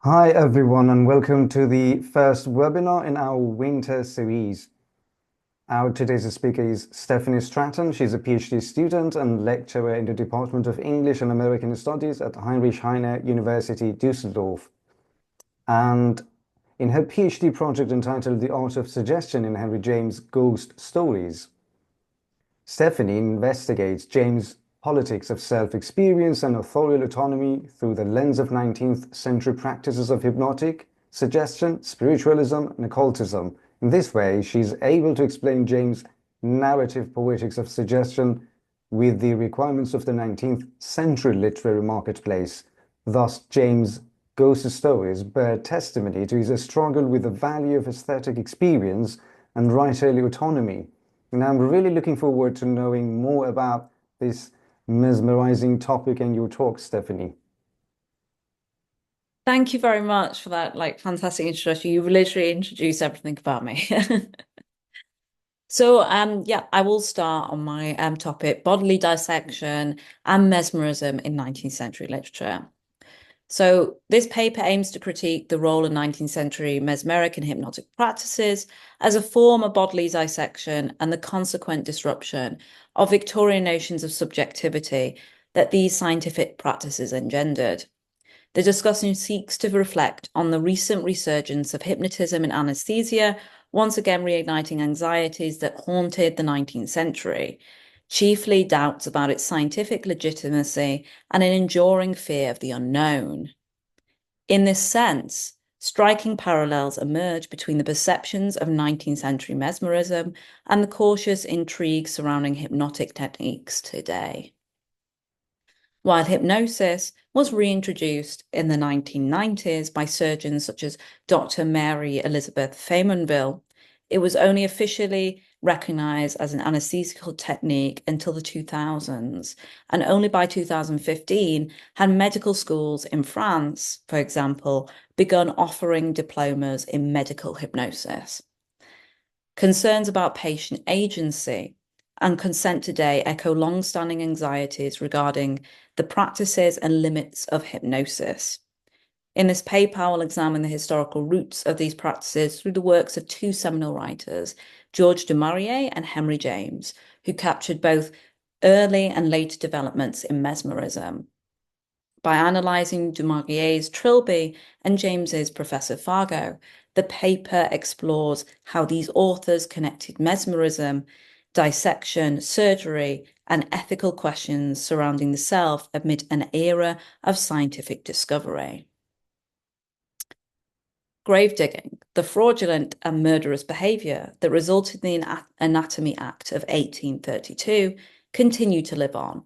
Hi everyone, and welcome to the first webinar in our winter series. Our today's speaker is Stephanie Stratton. She's a PhD student and lecturer in the Department of English and American Studies at Heinrich Heine University, Düsseldorf. And in her PhD project entitled The Art of Suggestion in Henry James' Ghost Stories, Stephanie investigates James' politics of self-experience and authorial autonomy through the lens of 19th century practices of hypnotic, suggestion, spiritualism, and occultism. In this way, she's able to explain James' narrative poetics of suggestion with the requirements of the 19th century literary marketplace. Thus, James' ghost stories bear testimony to his struggle with the value of aesthetic experience and writerly autonomy. And I'm really looking forward to knowing more about this mesmerizing topic and your talk, Stephanie. Thank you very much for that fantastic introduction. You've literally introduced everything about me. So I will start on my topic, bodily dissection and mesmerism in 19th century literature. So this paper aims to critique the role of 19th century mesmeric and hypnotic practices as a form of bodily dissection and the consequent disruption of Victorian notions of subjectivity that these scientific practices engendered. The discussion seeks to reflect on the recent resurgence of hypnotism and anesthesia, once again reigniting anxieties that haunted the 19th century, chiefly doubts about its scientific legitimacy and an enduring fear of the unknown. In this sense, striking parallels emerge between the perceptions of 19th century mesmerism and the cautious intrigue surrounding hypnotic techniques today. While hypnosis was reintroduced in the 1990s by surgeons such as Dr. Mary Elizabeth Faymonville, it was only officially recognized as an anesthesical technique until the 2000s, and only by 2015 had medical schools in France, for example, begun offering diplomas in medical hypnosis. Concerns about patient agency and consent today echo long-standing anxieties regarding the practices and limits of hypnosis. In this paper, I will examine the historical roots of these practices through the works of two seminal writers, George du Maurier and Henry James, who captured both early and later developments in mesmerism. By analysing du Maurier's Trilby and James's Professor Fargo, the paper explores how these authors connected mesmerism, dissection, surgery, and ethical questions surrounding the self amid an era of scientific discovery. Grave digging, the fraudulent and murderous behaviour that resulted in the Anatomy Act of 1832, continued to live on,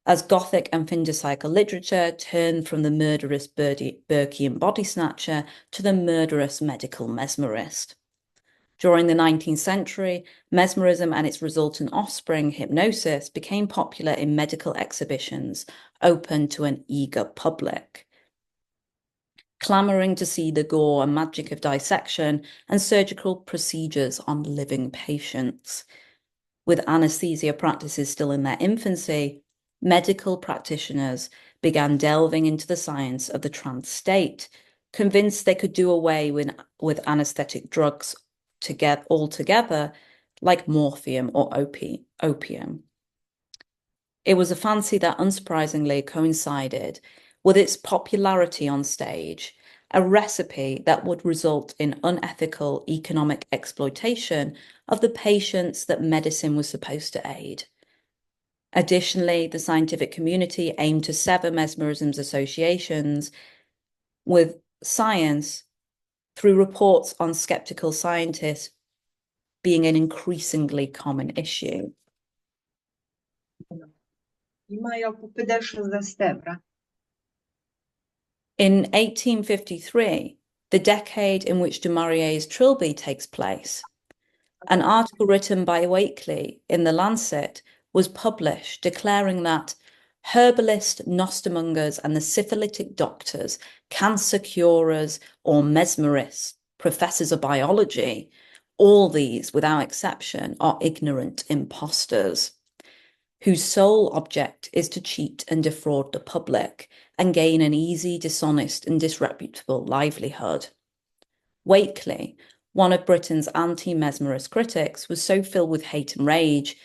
as Gothic and Findercycle literature turned from the murderous Burkean body snatcher to the murderous medical mesmerist. During the 19th century, mesmerism and its resultant offspring, hypnosis, became popular in medical exhibitions open to an eager public, clamouring to see the gore and magic of dissection and surgical procedures on living patients. With anaesthesia practices still in their infancy, medical practitioners began delving into the science of the trance state, convinced they could do away with anaesthetic drugs altogether, like morphium or opium. It was a fancy that unsurprisingly coincided with its popularity on stage, a recipe that would result in unethical economic exploitation of the patients that medicine was supposed to aid. Additionally, the scientific community aimed to sever mesmerism's associations with science through reports on skeptical scientists being an increasingly common issue. In 1853, the decade in which du Maurier's Trilby takes place, an article written by Wakely in The Lancet was published declaring that herbalist nostermongers and the syphilitic doctors, cancer curers or mesmerists, professors of biology, all these without exception are ignorant impostors. whose sole object is to cheat and defraud the public and gain an easy, dishonest, and disreputable livelihood. Wakely, one of Britain's anti-mesmerist critics, was so filled with hate and rage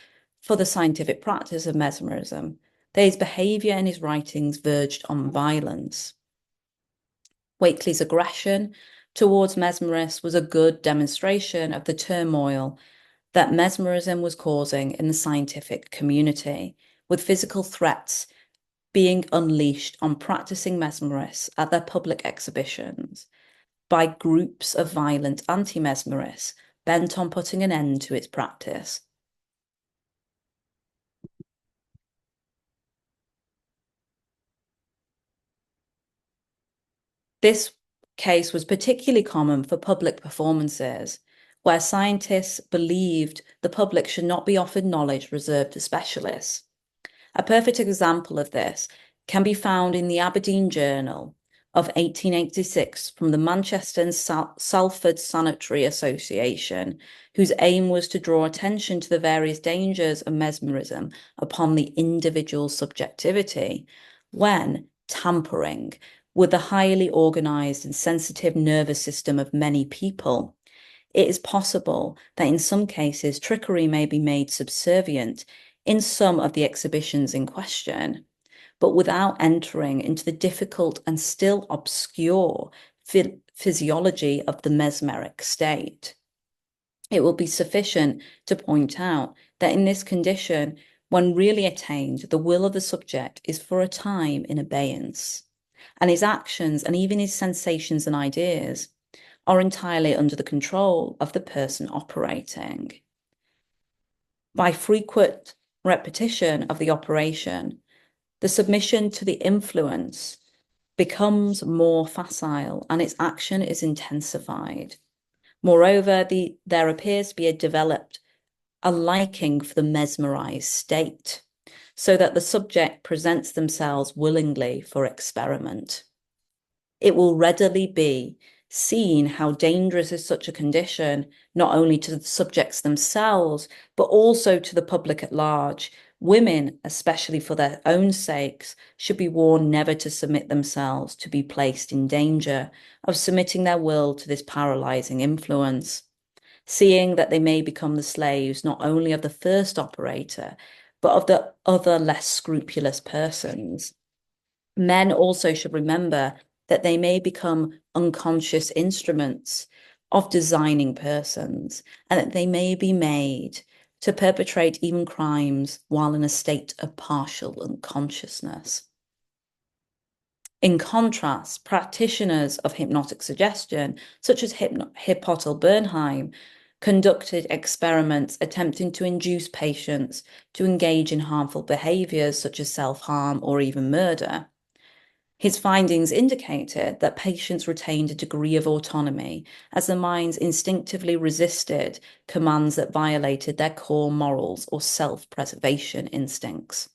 for the scientific practice of mesmerism that his behaviour and his writings verged on violence. Wakely's aggression towards mesmerists was a good demonstration of the turmoil that mesmerism was causing in the scientific community, with physical threats being unleashed on practicing mesmerists at their public exhibitions by groups of violent anti-mesmerists bent on putting an end to its practice. This case was particularly common for public performances, where scientists believed the public should not be offered knowledge reserved to specialists. A perfect example of this can be found in the Aberdeen Journal of 1886 from the Manchester and Salford Sanitary Association, whose aim was to draw attention to the various dangers of mesmerism upon the individual subjectivity when tampering with the highly organized and sensitive nervous system of many people. It is possible that in some cases trickery may be made subservient in some of the exhibitions in question, but without entering into the difficult and still obscure physiology of the mesmeric state. It will be sufficient to point out that in this condition, when really attained, the will of the subject is for a time in abeyance, and his actions and even his sensations and ideas are entirely under the control of the person operating. By frequent repetition of the operation, the submission to the influence becomes more facile and its action is intensified. Moreover, there appears to be developed a liking for the mesmerized state, so that the subject presents themselves willingly for experiment. It will readily be seen how dangerous is such a condition, not only to the subjects themselves, but also to the public at large. Women, especially for their own sakes, should be warned never to submit themselves to be placed in danger of submitting their will to this paralyzing influence, seeing that they may become the slaves not only of the first operator, but of the other less scrupulous persons. Men also should remember that they may become unconscious instruments of designing persons, and that they may be made to perpetrate even crimes while in a state of partial unconsciousness. In contrast, practitioners of hypnotic suggestion, such as Hippolyte Bernheim, conducted experiments attempting to induce patients to engage in harmful behaviors such as self-harm or even murder. His findings indicated that patients retained a degree of autonomy as their minds instinctively resisted commands that violated their core morals or self-preservation instincts.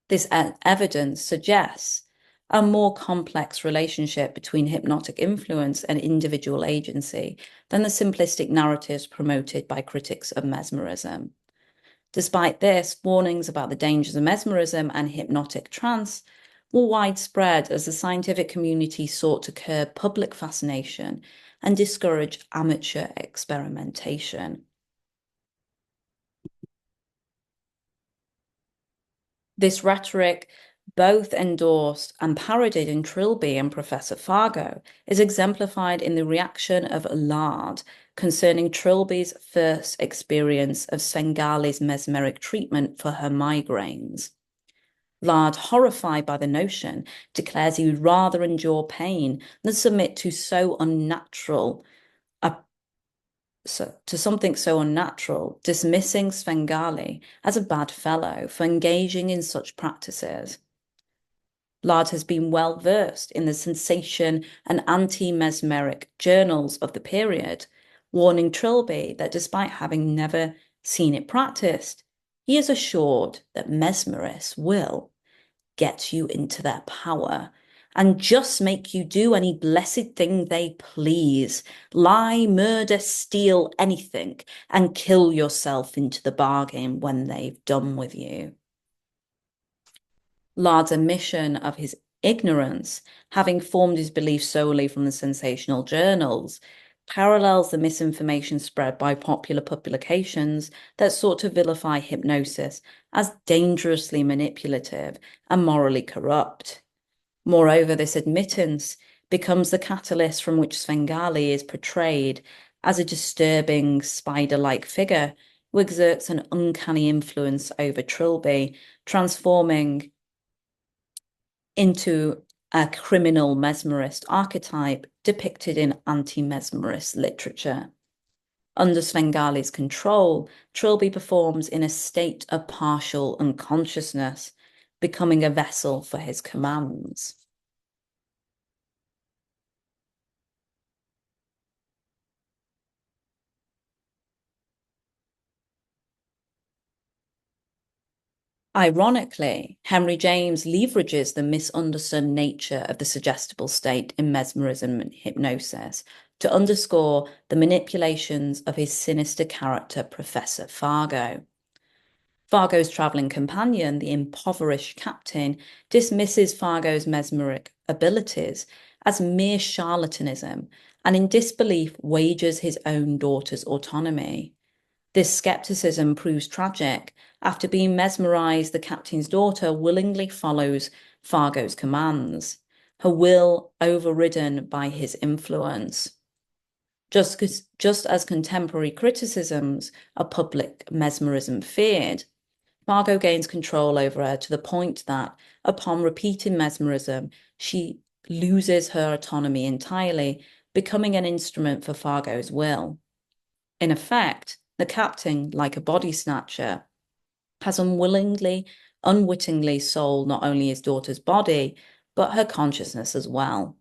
This evidence suggests a more complex relationship between hypnotic influence and individual agency than the simplistic narratives promoted by critics of mesmerism. Despite this, warnings about the dangers of mesmerism and hypnotic trance were widespread as the scientific community sought to curb public fascination and discourage amateur experimentation. This rhetoric, both endorsed and parodied in Trilby and Professor Fargo, is exemplified in the reaction of Lard concerning Trilby's first experience of Svengali's mesmeric treatment for her migraines. Lard, horrified by the notion, declares he would rather endure pain than submit to something so unnatural, dismissing Svengali as a bad fellow for engaging in such practices. Lard has been well versed in the sensation and anti-mesmeric journals of the period, warning Trilby that despite having never seen it practiced, he is assured that mesmerists will get you into their power and just make you do any blessed thing they please, lie, murder, steal anything, and kill yourself into the bargain when they've done with you. Lard's admission of his ignorance, having formed his belief solely from the sensational journals, parallels the misinformation spread by popular publications that sought to vilify hypnosis as dangerously manipulative and morally corrupt. Moreover, this admittance becomes the catalyst from which Svengali is portrayed as a disturbing spider-like figure who exerts an uncanny influence over Trilby, transforming into a criminal mesmerist archetype depicted in anti-mesmerist literature. Under Svengali's control, Trilby performs in a state of partial unconsciousness, becoming a vessel for his commands. Ironically, Henry James leverages the misunderstood nature of the suggestible state in mesmerism and hypnosis to underscore the manipulations of his sinister character, Professor Fargo. Fargo's travelling companion, the impoverished captain, dismisses Fargo's mesmeric abilities as mere charlatanism and in disbelief wagers his own daughter's autonomy. This skepticism proves tragic. After being mesmerized, the captain's daughter willingly follows Fargo's commands, her will overridden by his influence. Just as contemporary criticisms of public mesmerism feared, Fargo gains control over her to the point that, upon repeated mesmerism, she loses her autonomy entirely, becoming an instrument for Fargo's will. In effect, the captain, like a body snatcher, has unwittingly sold not only his daughter's body, but her consciousness as well.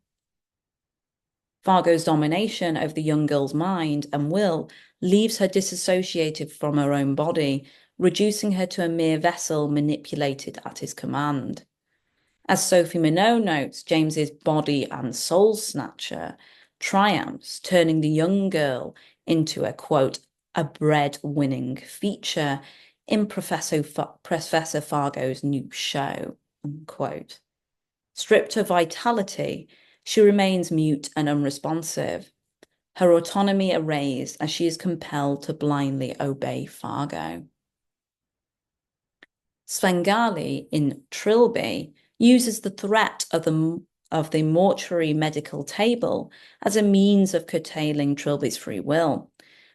Fargo's domination over the young girl's mind and will leaves her disassociated from her own body, reducing her to a mere vessel manipulated at his command. As Sophie Minot notes, James's body and soul snatcher triumphs, turning the young girl into a, quote, a bread-winning feature in Professor Fargo's new show, unquote. Stripped of vitality, she remains mute and unresponsive, her autonomy erased as she is compelled to blindly obey Fargo. Svengali in Trilby uses the threat of the mortuary medical table as a means of curtailing Trilby's free will,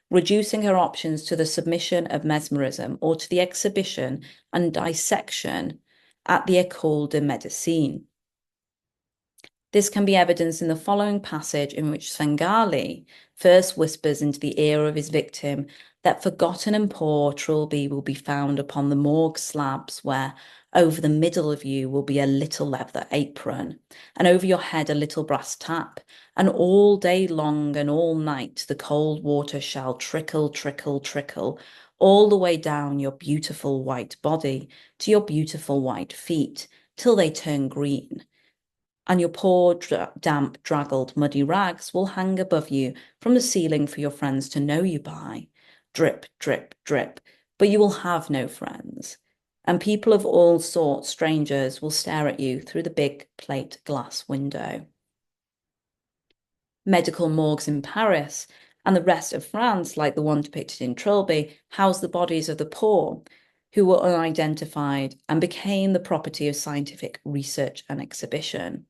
reducing her options to the submission of mesmerism or to the exhibition and dissection at the École de Médecine. This can be evidenced in the following passage in which Svengali first whispers into the ear of his victim that forgotten and poor Trilby will be found upon the morgue slabs where over the middle of you will be a little leather apron, and over your head a little brass tap, and all day long and all night the cold water shall trickle, trickle, trickle, all the way down your beautiful white body to your beautiful white feet, till they turn green. And your poor, damp, draggled, muddy rags will hang above you from the ceiling for your friends to know you by. Drip, drip, drip, but you will have no friends. And people of all sorts, strangers, will stare at you through the big plate glass window. Medical morgues in Paris and the rest of France, like the one depicted in Trilby, house the bodies of the poor, who were unidentified and became the property of scientific research and exhibition.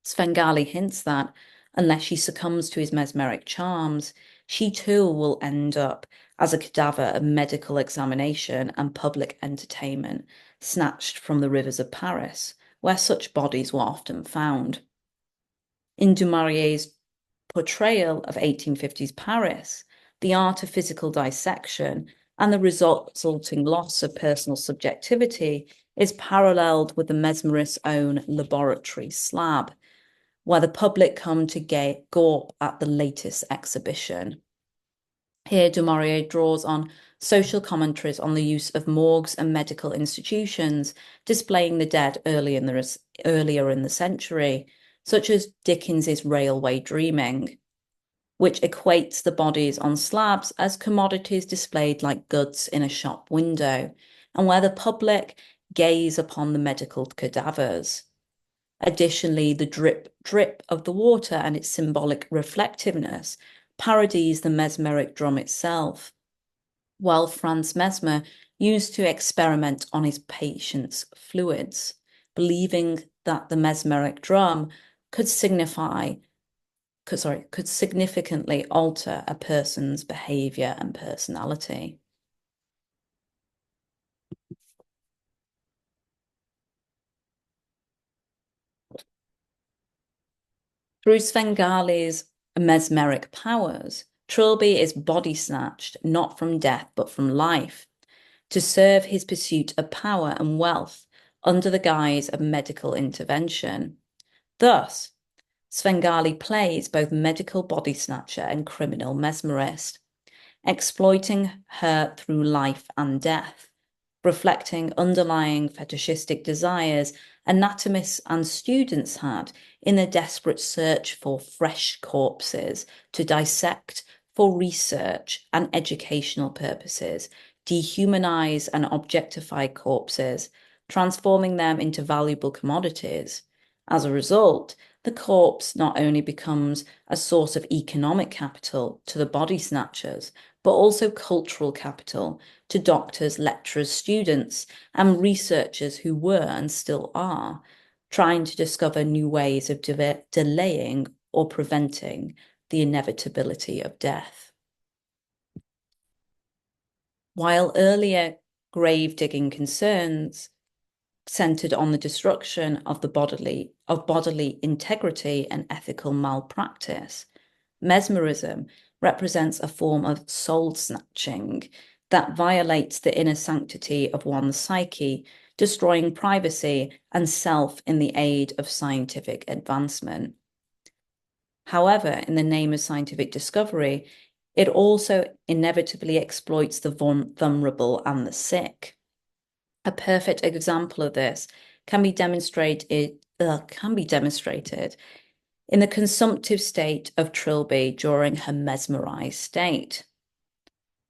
Svengali hints that, unless she succumbs to his mesmeric charms, she too will end up as a cadaver of medical examination and public entertainment, snatched from the rivers of Paris, where such bodies were often found. In Du Maurier's portrayal of 1850s Paris, the art of physical dissection and the resulting loss of personal subjectivity is paralleled with the mesmerist's own laboratory slab, where the public come to gawp at the latest exhibition. Here, Du Maurier draws on social commentaries on the use of morgues and medical institutions, displaying the dead earlier in the century, such as Dickens's Railway Dreaming, which equates the bodies on slabs as commodities displayed like goods in a shop window, and where the public gaze upon the medical cadavers. Additionally, the drip drip of the water and its symbolic reflectiveness parodies the mesmeric drum itself, while Franz Mesmer used to experiment on his patients' fluids, believing that the mesmeric drum could significantly alter a person's behavior and personality. Through Svengali's mesmeric powers, Trilby is body snatched not from death but from life, to serve his pursuit of power and wealth under the guise of medical intervention. Thus, Svengali plays both medical body snatcher and criminal mesmerist, exploiting her through life and death, reflecting underlying fetishistic desires anatomists and students had in their desperate search for fresh corpses to dissect for research and educational purposes, dehumanize and objectify corpses, transforming them into valuable commodities. As a result, the corpse not only becomes a source of economic capital to the body snatchers, but also cultural capital to doctors, lecturers, students, and researchers who were and still are trying to discover new ways of delaying or preventing the inevitability of death. While earlier grave digging concerns centered on the destruction of bodily integrity and ethical malpractice, mesmerism represents a form of soul snatching that violates the inner sanctity of one's psyche, destroying privacy and self in the aid of scientific advancement. However, in the name of scientific discovery, it also inevitably exploits the vulnerable and the sick. A perfect example of this can be demonstrated in the consumptive state of Trilby during her mesmerized state.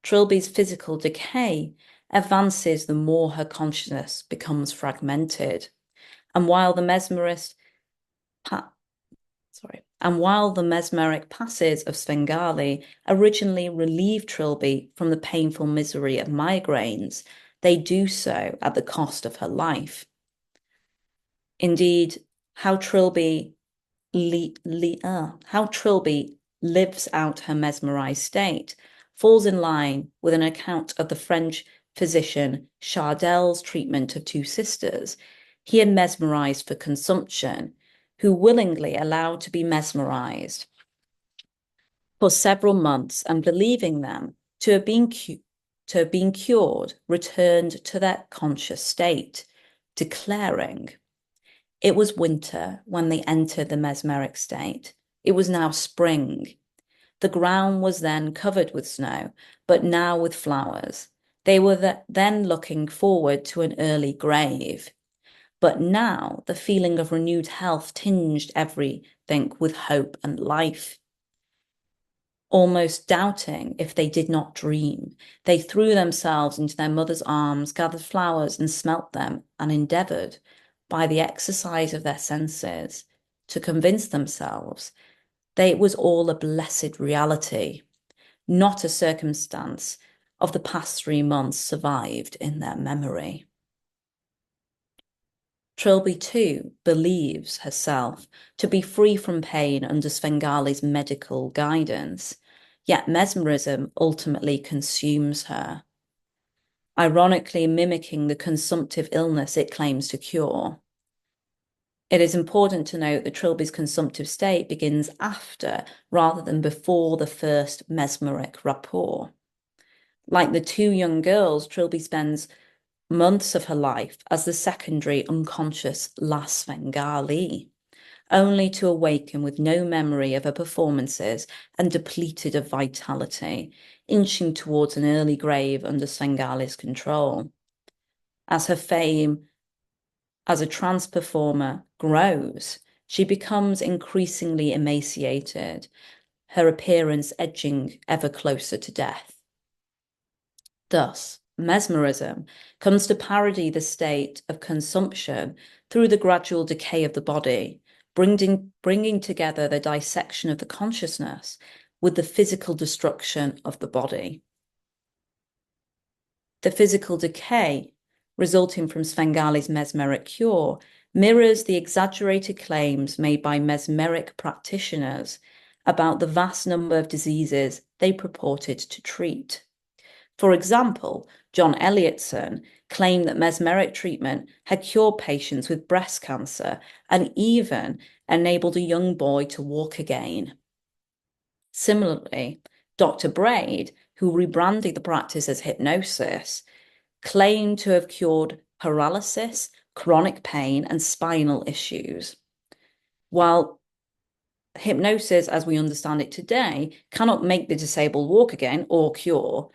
Trilby's physical decay advances the more her consciousness becomes fragmented. And while the mesmeric passes of Svengali originally relieved Trilby from the painful misery of migraines, they do so at the cost of her life. Indeed, how Trilby lives out her mesmerized state falls in line with an account of the French physician Chardel's treatment of two sisters he had mesmerized for consumption, who willingly allowed to be mesmerized for several months and believing them to have been cured, returned to their conscious state, declaring, "It was winter when they entered the mesmeric state. It was now spring. The ground was then covered with snow, but now with flowers. They were then looking forward to an early grave. But now the feeling of renewed health tinged everything with hope and life. Almost doubting if they did not dream, they threw themselves into their mother's arms, gathered flowers and smelt them, and endeavoured, by the exercise of their senses, to convince themselves that it was all a blessed reality, not a circumstance of the past 3 months survived in their memory." Trilby too believes herself to be free from pain under Svengali's medical guidance, yet mesmerism ultimately consumes her, ironically mimicking the consumptive illness it claims to cure. It is important to note that Trilby's consumptive state begins after rather than before the first mesmeric rapport. Like the two young girls, Trilby spends months of her life as the secondary unconscious La Svengali, only to awaken with no memory of her performances and depleted of vitality, inching towards an early grave under Svengali's control. As her fame as a trance performer grows, she becomes increasingly emaciated, her appearance edging ever closer to death. Thus, mesmerism comes to parody the state of consumption through the gradual decay of the body, bringing together the dissection of the consciousness with the physical destruction of the body. The physical decay resulting from Svengali's mesmeric cure mirrors the exaggerated claims made by mesmeric practitioners about the vast number of diseases they purported to treat. For example, John Elliotson claimed that mesmeric treatment had cured patients with breast cancer and even enabled a young boy to walk again. Similarly, Dr. Braid, who rebranded the practice as hypnosis, claimed to have cured paralysis, chronic pain, and spinal issues. While hypnosis, as we understand it today, cannot make the disabled walk again or cure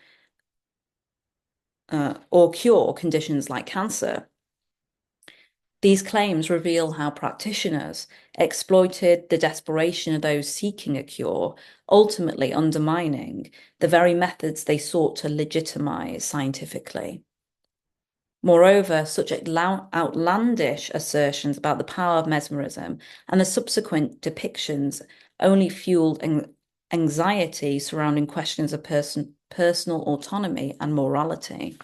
conditions like cancer, these claims reveal how practitioners exploited the desperation of those seeking a cure, ultimately undermining the very methods they sought to legitimize scientifically. Moreover, such outlandish assertions about the power of mesmerism and the subsequent depictions only fueled anxiety surrounding questions of personal autonomy and morality.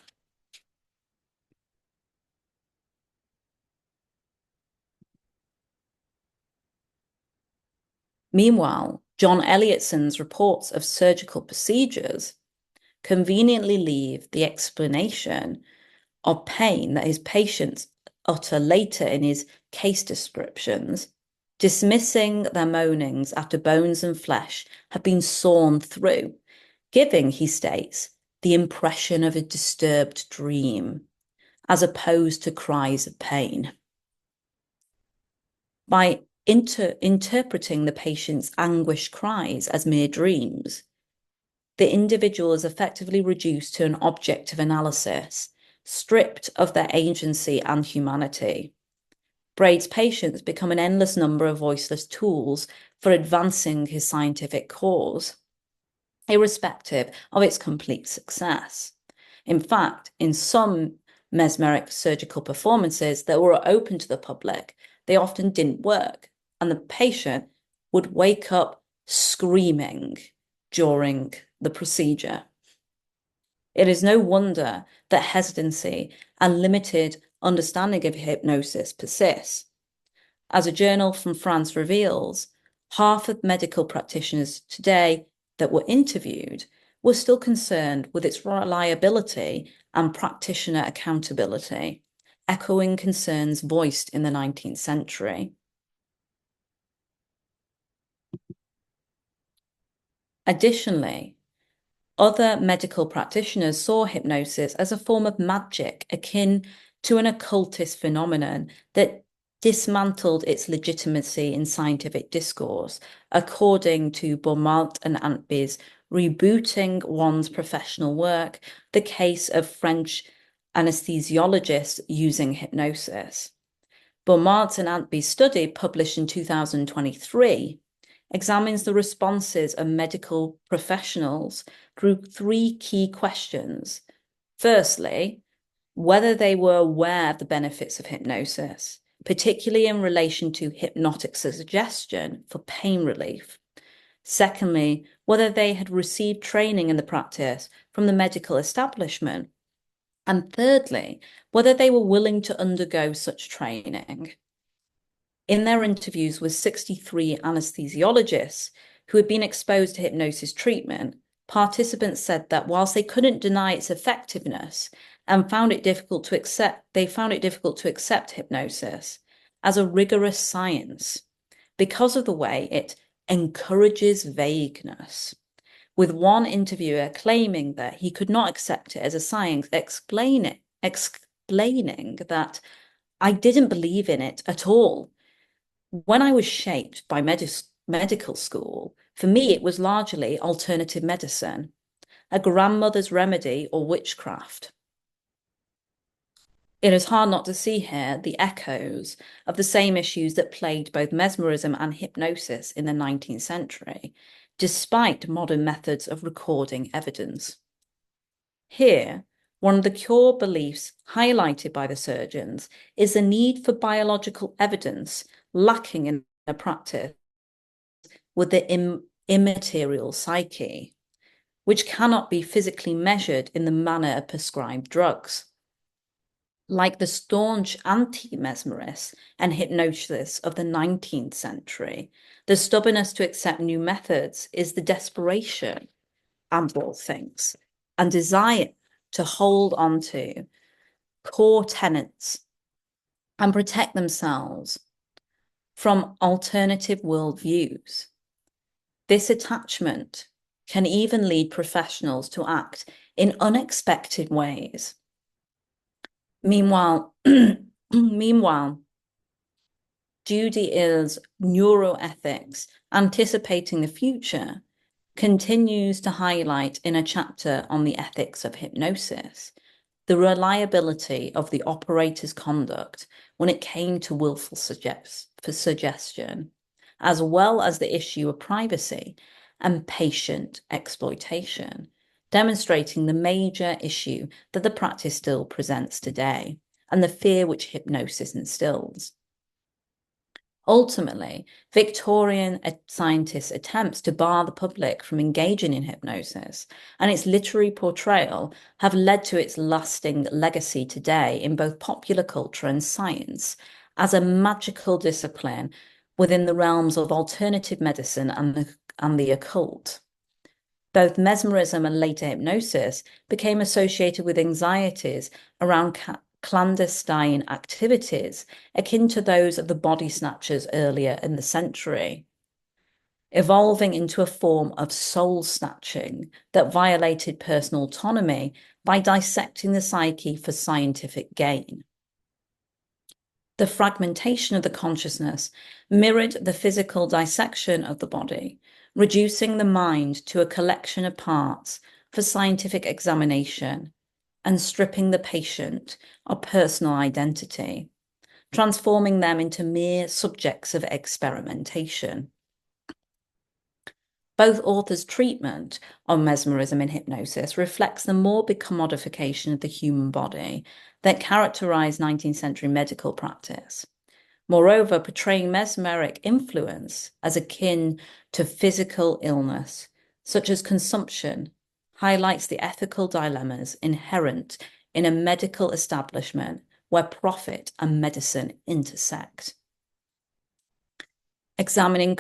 Meanwhile, John Elliotson's reports of surgical procedures conveniently leave the explanation of pain that his patients utter later in his case descriptions, dismissing their moanings after bones and flesh have been sawn through, giving, he states, the impression of a disturbed dream, as opposed to cries of pain. By interpreting the patient's anguished cries as mere dreams, the individual is effectively reduced to an object of analysis, stripped of their agency and humanity. Braid's patients become an endless number of voiceless tools for advancing his scientific cause, irrespective of its complete success. In fact, in some mesmeric surgical performances that were open to the public, they often didn't work, and the patient would wake up screaming during the procedure. It is no wonder that hesitancy and limited understanding of hypnosis persists. As a journal from France reveals, half of medical practitioners today that were interviewed were still concerned with its reliability and practitioner accountability, echoing concerns voiced in the 19th century. Additionally, other medical practitioners saw hypnosis as a form of magic akin to an occultist phenomenon that dismantled its legitimacy in scientific discourse, according to Beaumont and Antby's Rebooting One's Professional Work, the case of French anesthesiologists using hypnosis. Beaumont and Antby's study, published in 2023, examines the responses of medical professionals through three key questions. Firstly, whether they were aware of the benefits of hypnosis, particularly in relation to hypnotic suggestion for pain relief. Secondly, whether they had received training in the practice from the medical establishment. And thirdly, whether they were willing to undergo such training. In their interviews with 63 anesthesiologists who had been exposed to hypnosis treatment, participants said that whilst they couldn't deny its effectiveness and found it difficult to accept hypnosis as a rigorous science because of the way it encourages vagueness, with one interviewer claiming that he could not accept it as a science, explaining that I didn't believe in it at all. When I was shaped by medical school, for me, it was largely alternative medicine. a grandmother's remedy or witchcraft. It is hard not to see here the echoes of the same issues that plagued both mesmerism and hypnosis in the 19th century, despite modern methods of recording evidence. Here, one of the core beliefs highlighted by the surgeons is the need for biological evidence lacking in the practice with the immaterial psyche, which cannot be physically measured in the manner of prescribed drugs. Like the staunch anti-mesmerists and hypnotists of the 19th century, the stubbornness to accept new methods is the desperation, Amble thinks, and desire to hold on to core tenets and protect themselves from alternative worldviews. This attachment can even lead professionals to act in unexpected ways. Meanwhile, Judy Ill's neuroethics, anticipating the future, continues to highlight in a chapter on the ethics of hypnosis the reliability of the operator's conduct when it came to willful suggestion, as well as the issue of privacy and patient exploitation, demonstrating the major issue that the practice still presents today and the fear which hypnosis instills. Ultimately, Victorian scientists' attempts to bar the public from engaging in hypnosis and its literary portrayal have led to its lasting legacy today in both popular culture and science as a magical discipline within the realms of alternative medicine and the occult. Both mesmerism and later hypnosis became associated with anxieties around clandestine activities akin to those of the body snatchers earlier in the century, evolving into a form of soul snatching that violated personal autonomy by dissecting the psyche for scientific gain. The fragmentation of the consciousness mirrored the physical dissection of the body, reducing the mind to a collection of parts for scientific examination and stripping the patient of personal identity, transforming them into mere subjects of experimentation. Both authors' treatment on mesmerism and hypnosis reflects the morbid commodification of the human body that characterized 19th century medical practice. Moreover, portraying mesmeric influence as akin to physical illness, such as consumption, highlights the ethical dilemmas inherent in a medical establishment where profit and medicine intersect. Examining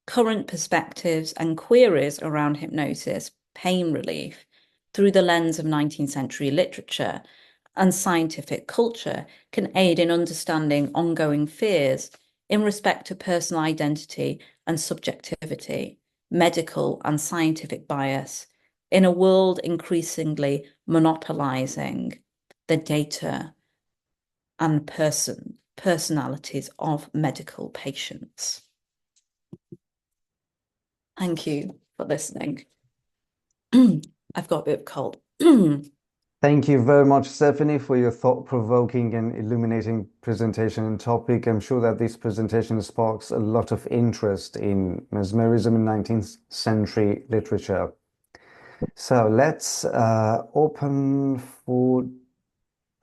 current perspectives and queries around hypnosis, pain relief, through the lens of 19th century literature and scientific culture can aid in understanding ongoing fears in respect to personal identity and subjectivity, medical and scientific bias, in a world increasingly monopolizing the data and personalities of medical patients. Thank you for listening. I've got a bit of cold. Thank you very much, Stephanie, for your thought-provoking and illuminating presentation and topic. I'm sure that this presentation sparks a lot of interest in mesmerism in 19th century literature. So let's open for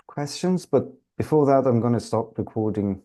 questions, but before that, I'm going to stop recording